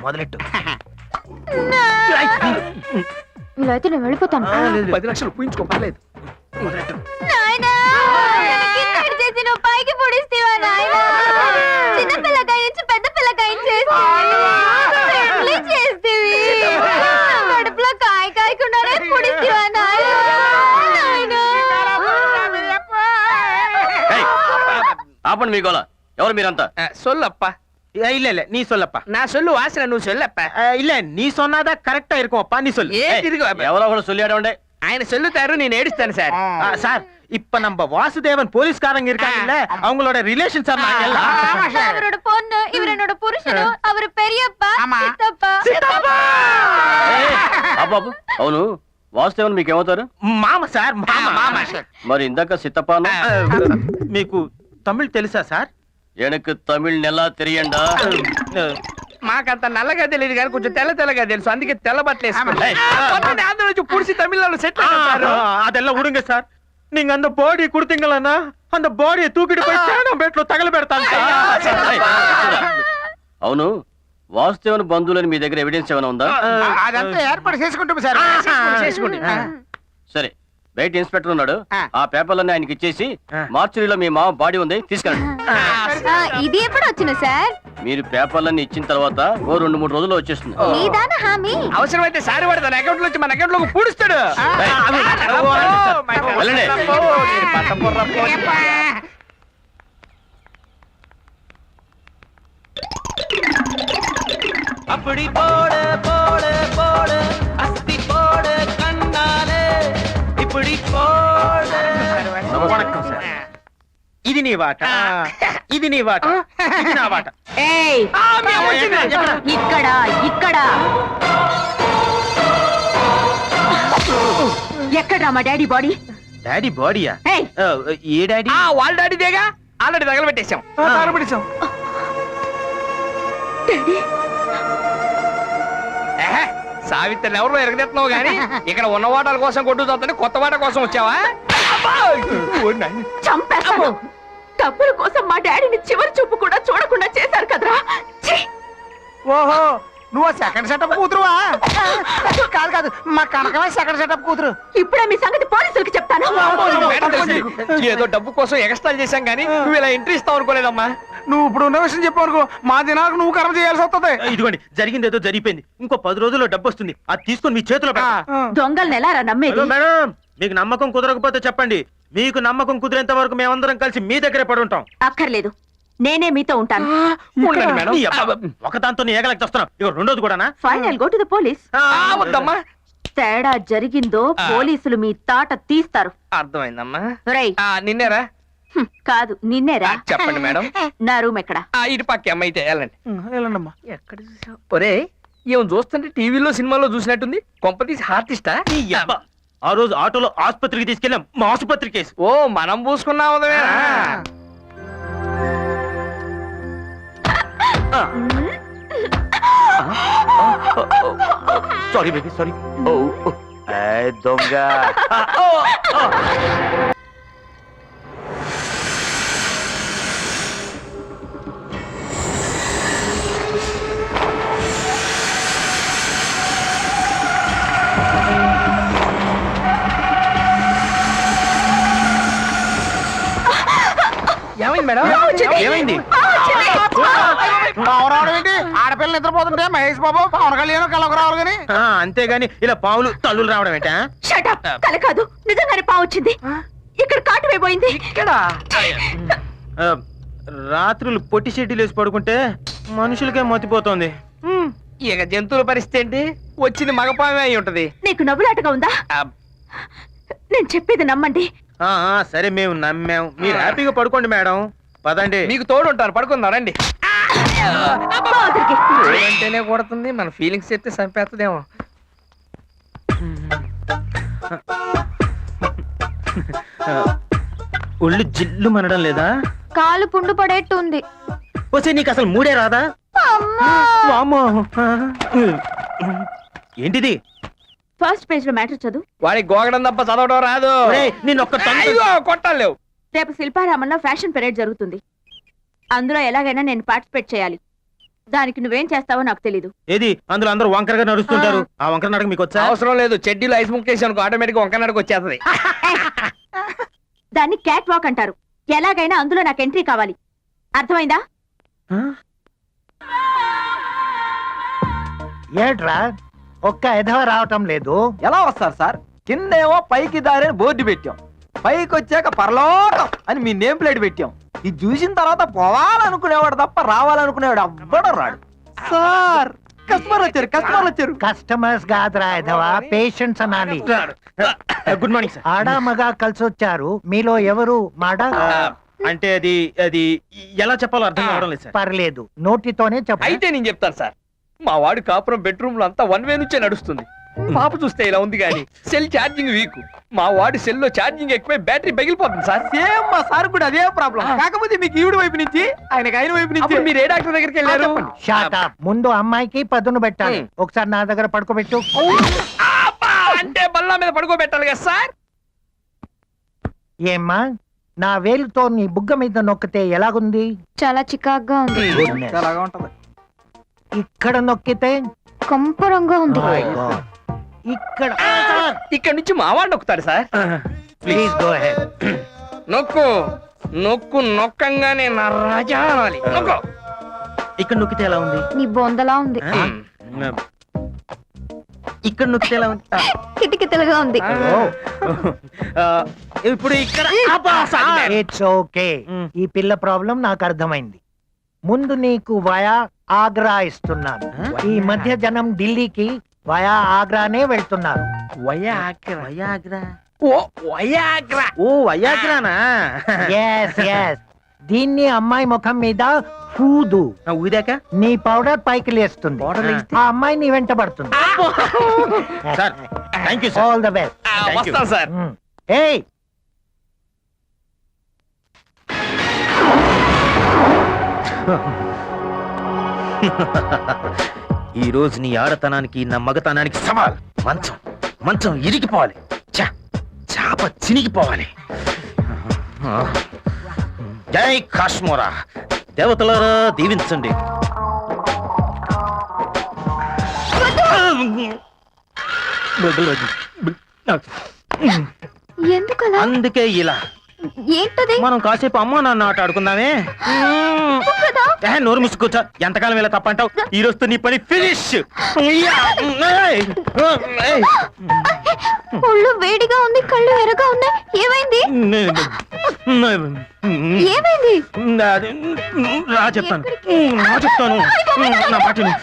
మొదలెట్టు. ఇలా అయితే నేను వెళ్ళిపోతాను. 10 లక్షలు పూయించుకో, పర్లేదు. మొదలెట్టు. నువ్వు పైకి పొడిస్తేవా నాయనా? చిన్న పిల్లకాయ నుంచి పెద్ద పిల్లకాయ చేస్తేవి కడుపులో కాయ కాయకుండానే పొడిస్తేవా నాయనా? ఆపండి మీ గోల. ఎవరు మీరంతా? சொல்லப்பா. இல்ல இல்ல நீ சொல்லப்பா. நான் சொல்லு வாசன నువ్వు சொல்லப்பா. இல்ல நீ சொன்னாதா கரெக்டா இருக்கும்ப்பா, நீ சொல்லு. ఎవరో ఒకరు சொல்லியாடவண்டே. ఆయన சொல்லுతారు, నేను ఏడుస్తాను సార్. சார், இப்ப நம்ம வாசுதேவன் போலீஸ்காரங்க இருக்காங்கல்ல, அவங்களோட ரிலேஷன் சார். அவரோட பொண்ணு, இவர் என்னோட புருஷனு, அவர் பெரியப்பா, சித்தப்பா. బాబు అవును, వాసుదేవన్ మీకేమవుతారు? మామ సార్, మామ. మరి ఇందాక సిత్తప్ప మీకు తమిళ్ తెలుసా సార్? ఎనకు తమిళ్ నెలా తెలియండా? మాకంత నల్లగా తెలియదు కానీ కొంచెం తెల్లగా తెలుసు, అందుకే తెల్ల బట్టలు వేసుకుంటా. புடிச்சு தமிழ்நாடு செட் அதெல்லாம் விடுங்க சார். நீங்க அந்த பாடி கொடுத்தீங்களா, அந்த பாடியை தூக்கிட்டு போய் சேனம் பேட்ல తగల పెడతాను. అవును, వాసుదేవన్ బంధువులని మీ దగ్గర ఎవిడెన్స్ ఏమైనా ఉందా? అదంతా ఏర్పాటు చేసుకుంటాం సార్. సరే, బయట ఇన్స్పెక్టర్ ఉన్నాడు, ఆ పేపర్లన్నీ ఆయనకి ఇచ్చేసి మార్చురీలో మీ మామ బాడీ ఉంది, తీసుకెళ్ళండి. ఇది ఎప్పుడు వచ్చిన సార్? మీరు పేపర్లన్నీ ఇచ్చిన తర్వాత ఓ 2-3 రోజుల్లో వచ్చేస్తుంది. అవసరమైతే సారి వాడు తన అకౌంట్ లో వచ్చి మన అకౌంట్ లో పూడుస్తాడు. వెళ్ళండి. அப்படி போட போட போட அஸ்தி போட கண்ணாலே இப்படி போட. வணக்கம் சார். ఇది నీ వాట, ఇది నీ వాట, ఇది నా వాట. ఇక్కడ ఇక్కడ ఎక్కడ్రా మా డాడీ బాడీ? డాడీ బాడీయా? ఏ డాడీ? వాళ్ళ డాడీదేగా, ఆల్రెడీ తగలబెట్టేశాం. తగలబెట్టేశాం. సావిత్రిని ఎవరు ఎరగదెత్తున్నావు గానీ ఇక్కడ ఉన్న వాటాల కోసం కొట్టు చూస్తుంటే కొత్త వాట కోసం వచ్చావా? చంపేస్తాను. డబ్బుల కోసం మా డాడీని చివరి చూపు కూడా చూడకుండా చేశారు కదరా. ఓహో, నువ్వు సెకండ్ సెటప్ కూతురువా? కాదు కాదు, మా కనకమే సెకండ్ సెటప్ కూతురు. ఇప్పుడే మీ సంగతి పోలీసులకి చెప్తాను. ఏదో డబ్బు కోసం ఎక్స్ట్రా చేశాం గానీ నువ్వు ఇలా ఎంట్రీ ఇస్తావు అనుకోలేదమ్మా. నువ్వు ఇప్పుడు ఉన్న విషయం చెప్పవరకు మా దినాలకు నువ్వు కర్మ చేయాల్సి వస్తుంది. ఇదిగోండి, జరిగింది ఏదో జరిగిపోయింది. ఇంకో 10 రోజుల్లో డబ్బు వస్తుంది, అది తీసుకొని మీ చేతిలో. దొంగల్ని ఎలా నమ్మేది? మేడం, మీకు నమ్మకం కుదరకపోతే చెప్పండి, మీకు నమ్మకం కుదిరేంత వరకు మేమందరం కలిసి మీ దగ్గరే పడి ఉంటాం. అక్కర్లేదు, నేనే మీతో ఉంటాను. ఒక దాంతో ఏగలకి వస్తున్నాం, ఇక రెండోది కూడా. Final go to the police. తేడా జరిగిందో పోలీసులు మీ తాట తీస్తారు. అర్థమైందమ్మా. నిన్నేరా? కాదు, నిన్నేరా. చెప్పండి మేడం. నా రూమ్ ఎక్కడ? ఇటు పక్క అమ్మ. అయితే వెళ్ళండమ్మా. ఎక్కడ చూసావు? ఒరే, ఏం చూస్తుంటే టీవీలో సినిమాలో చూసినట్టుంది. కొంపతీసి ఆర్టిస్టా? ఆ రోజు ఆటోలో ఆసుపత్రికి తీసుకెళ్ళాం, మా ఆసుపత్రి కేసు. ఓ, మనం పూసుకున్నాం. Sorry baby, sorry. దొంగ. ఏమైంది మేడం? ఏమైంది? ఆడపిల్లలు నిద్రపోతుంటే మహేష్ బాబు, పవన్ కళ్యాణ్ కళ్ళకు రావాలి కానీ, అంతేగాని ఇలా పావులు తల్లులు రావడం ఏంటా? కల కాదు, నిజంగానే పావు వచ్చింది. ఇక్కడ కాటు వేయబోయింది. ఇక్కడ రాత్రులు పొట్టి షెడ్యూల్ వేసి పడుకుంటే మనుషులకే మతిపోతుంది. ఇక జంతువుల పరిస్థితి ఏంటి? వచ్చింది మగపామే అయి ఉంటది. నీకు నవ్వులాటగా ఉందా? నేను చెప్పేది నమ్మండి. సరే, మేము నమ్మాం. మీరు హ్యాపీగా పడుకోండి మేడం. పదండి, మీకు తోడు ఉంటారు. పడుకుందాం రండి. అంటేనే కొడుతుంది, మన ఫీలింగ్స్ చెప్తే చంపేస్తుందేమో. ఒళ్ళు జిల్లు మనడం లేదా? కాలు పుండు పడేట్టు ఉంది. వచ్చే నీకు అసలు మూడే రాదా? ఏంటిది? ఫస్ట్ పేజ్ లో మ్యాటర్ చదువు. వాడికి గోగడం తప్ప చదవడం రాదు. నేను ఒక్క కొట్టాలేవు. రేపు శిల్పారామంలో ఫ్యాషన్ పెరేడ్ జరుగుతుంది. అందులో ఎలాగైనా నేను పార్టిసిపేట్ చేయాలి. దానికి నువ్వేం చేస్తావో నాకు తెలీదు. ఏది అందులో అందరూ వంకరగా నడుస్తుంటారు. ఆ వంకర నడక మీకు వచ్చా? అవసరం లేదు, చెడ్డీలో ఐస్ ముక్కేసి అనుకో ఆటోమేటిక్ వంక నడక వచ్చేస్తది. దాన్ని క్యాట్ వాక్ అంటారు. ఎలాగైనా అందులో నాకు ఎంట్రీ కావాలి. అర్థమైందా? ఏట్రా ఒక్క ఎధవ రావటం లేదు. ఎలా వస్తారు సార్? కిందేమో పైకి దారి బోర్డు పెట్టాం, పైకి వచ్చాక పరలోకం అని మీ నేమ్ ప్లేట్ పెట్టాం. ఇది చూసిన తర్వాత పోవాలనుకునేవాడు తప్ప రావాలనుకునేవాడు అవ్వడం రాడు. సార్ కస్టమర్ వచ్చారు. కస్టమర్స్ కాదురా ఎధవ, పేషెంట్స్ అనాలి. Good morning sir. ఆడా మగా కలిసి వచ్చారు. మీలో ఎవరు మాడా? అంటే అది అది ఎలా చెప్పాలో అర్థం కావడం లేదు సార్. పర్లేదు, నోటితోనే చెప్పు. అయితే నేను చెప్తాను సార్. మా వాడు కాపురం బెడ్రూమ్ లో అంతా వన్ వే నుంచే నడుస్తుంది. పాప చూస్తే ఇలా ఉంది కానీ సెల్ ఛార్జింగ్ వీక్. మా వాడి సెల్ లో ఛార్జింగ్ ఎక్కువై బ్యాటరీ పగిలిపోతుంది సార్. సేమ్ మా సార్ కూడా అదే ప్రాబ్లం. కాకపోతే మీకు ఈవిడ వైపు నుంచి ఆయనకి ఆయన వైపు నుంచి. మీరు ఏ డాక్టర్ దగ్గరికి వెళ్ళారు? Shot up. ముందు అమ్మాయికి పదును పెట్టాలి. ఒకసారి నా దగ్గర పడుకోబెట్టు. అంటే బల్లా మీద పడుకోబెట్టాలి కదా సార్. ఏమ్మా, నా వేలుతో నీ బుగ్గ మీద నొక్కితే ఎలాగుంది? చాలా చికాగ్గా ఉంది. Goodness. అలాగా ఉంటది. ఇక్కడ నొక్కితే కంపరంగా ఉంది. My God. ఇక్కడ ఇక్కడ నుంచి మా వాడు నొక్కుతాడు సార్. Please go head. నొక్కు నొక్కు నొక్కంగానే నా రాజా అనాలి. నొక్కు. ఇక్కడ నొక్కితే ఎలా ఉంది? నీ బొందలా ఉంది. ఇక్కడ నొక్కితే ఎలా ఉంది? కిటికితలుగా ఉంది. ఇప్పుడు ఇక్కడ ఇట్స్ ఓకే. ఈ పిల్ల ప్రాబ్లం నాకు అర్థమైంది. ముందు నీకు వయా ఆగ్రా ఇస్తున్నాను. ఈ మధ్య జనం ఢిల్లీకి వయా ఆగ్రానే వెళ్తున్నారు. వయాగ్రా. ఓ వయాగ్రా. ఓ వయాగ్రానా? Yes yes. దీన్ని అమ్మాయి ముఖం మీద పూదు. ఊదాక నీ పౌడర్ పైకి లేస్తుంది. పౌడర్ లేస్తే? ఆ అమ్మాయి నీ వెంట పడుతుంది. Sir thank you sir. All the best. వస్తాం సార్. ఏయ్, ఈ రోజు నీ ఆడతనానికి నా మగతనానికి సవాల్. మంచం మంచం ఇరిగిపోవాలి. చాప చినిగిపోవాలి. జై కాశ్మోరా. దేవతలారా దీవించండి. ఎందుకలా? అందుకే ఇలా ఏంటది? మనం కాసేపు అమ్మా నాన్న ఆట ఆడుకుందామే. నోరు ముసుకూర్చో. ఎంతకాలం ఇలా తప్పంటావు? ఈ రోజుతో నీ పని ఫినిష్. ఒళ్ళు వేడిగా ఉంది, కళ్ళు ఎర్రగా ఉన్నాయి. ఏమైంది? ఏమైంది? రా చెప్తాను. నా మాట విను.